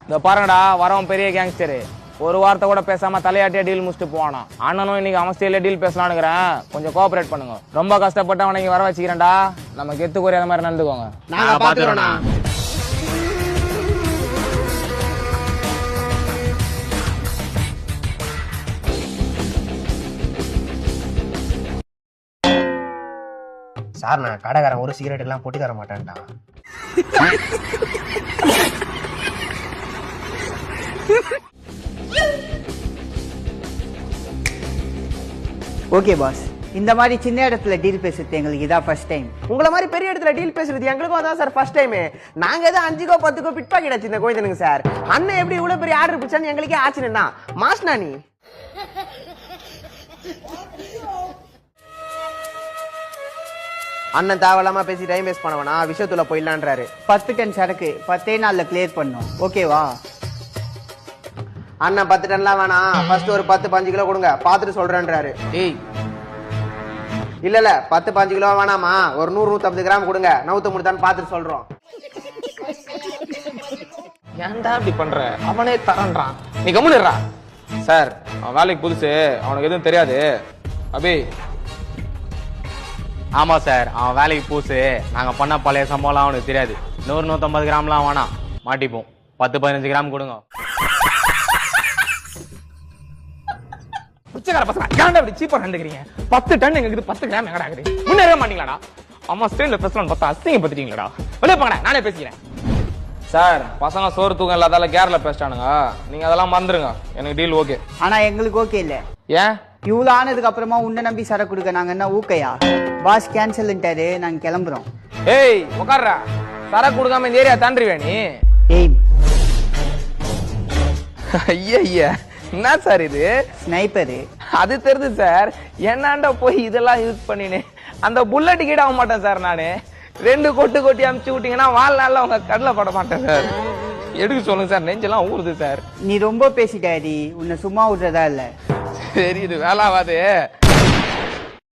இந்த பாருங்கடா, வரவன் பெரிய கேங்ஸ்டரு. ஒரு வாரத்தை கூட பேசாம தலையாட்டியா டீல் முடிச்சுட்டு போவானா. அண்ணனும் இன்னைக்கு அவஸ்தையில டீல் பேசலாம்னுக்கிறேன். கொஞ்சம் கோஆபரேட் பண்ணுங்க. ரொம்ப கஷ்டப்பட்டு அவனை வர வச்சுக்கிறேன்டா. நம்ம கெத்து குறையாத மாதிரி நடந்துக்கோங்க. நாங்க பாத்துக்கிறோம்ண்ணா. சார், நான் கடைக்காரன் ஒரு சிகரெட் எல்லாம் போட்டு தர மாட்டேன்டா. ஓகே பாஸ், இந்த மாதிரி சின்ன இடத்துல டீல் பேசுறது எங்களுக்கு இதான் ஃபர்ஸ்ட் டைம். உங்களை மாதிரி பெரிய இடத்துல டீல் பேசுறது எங்களுக்கும் அதான் சார் ஃபர்ஸ்ட் டைம். நாங்க ஏதோ 5கோ 10கோ பிட் பாக்கெட் வச்சிருந்த கோயிலுங்க சார். அண்ணன் எப்படி இவ்வளவு பெரிய ஆர்டர் பிடிச்சான்னு எங்களுக்கே ஆச்சரியம்னா. மாஸ்னா நீ அண்ணன் தேவையில்லாம பேசி டைம் வேஸ்ட் பண்ணவனா விஷயத்துல போயிடலான்றாரு. 10 டன் சரக்கு 10 நாள்ல கிளியர் பண்ணோம். ஓகேவா? அண்ணன் 10 டன்லாம் வேணாம், ஃபர்ஸ்ட் ஒரு 10-15 கிலோ கொடுங்க, பாத்துட்டு சொல்றேன்றாரு. ஏய், இல்ல 10-15 கிலோ வேணாமா, ஒரு 100-150 கிராம் கொடுங்க, நவுத்த முடித்தான்னு பாத்துட்டு சொல்றோம். ஏன்டா இப்படி பண்ற? அவனே தரன்றான், நீ கம்முனுறா. சார், அவன் வேலைக்கு புதுசு, அவனுக்கு எதுவும் தெரியாது. அபி. ஆமா சார், அவன் வேலைக்கு புதுசு. நாங்க பண்ண பழைய சம்பவம்லாம் அவனுக்கு தெரியாது. 100-150 கிராம்லாம் வேணாம், மாட்டிப்போம். 10-15 கிராம் கொடுங்க. பிச்சைக்கார பசங்க ஏன்டா இப்படி சீப்பா நடந்துக்கிறீங்க? 10 டன் எங்களுக்கு 10 கிராம் எங்கடா இருக்குது? முன்னேற மாட்டீங்களாடா? அம்மா ஸ்டேன்ல பேசலாம்னு பார்த்தா அசிங்கப்படுத்திட்டீங்களாடா. வெளியே போங்கடா, நானே பேசிக்கிறேன். சார், பசங்க சோறு தூக்கம் இல்லாதால கேர்ல பேசிட்டானுங்க. நீங்க அதெல்லாம் மறந்துருங்க. எனக்கு டீல் ஓகே. ஆனா எங்களுக்கு ஓகே இல்ல. ஏன்? இவ்வளவு ஆனதுக்கு அப்புறமா உன்னை நம்பி சரக்கு கொடுக்க நாங்க என்ன ஊக்கையா? பாஸ் கேன்சல்ன்ட்டாரு, நாங்க கிளம்புறோம். ஏய் உட்கார்றா. சரக்கு கொடுக்காம இந்த ஏரியா தாண்டிடுவே நீ? ஏய் ஐயா, என்ன சார் இது? ஸ்னைப்பரு. அது தெரியுது சார். என்னாண்ட போய் இதெல்லாம் யூஸ் பண்ணினு அந்த புல்லட் கீட ஆக மாட்டேன் சார். நானு 2 கொட்டி அமுச்சு விட்டீங்கன்னா வாழ்நாள்ல உங்க கடலை பட மாட்டேன் சார். எடுக்க சொல்லுங்க சார், நெஞ்செல்லாம் ஊறுது சார். நீ ரொம்ப பேசிட்டாடி, உன்னை சும்மா விடுறதா இல்ல. சரி, இது வேலாவாது.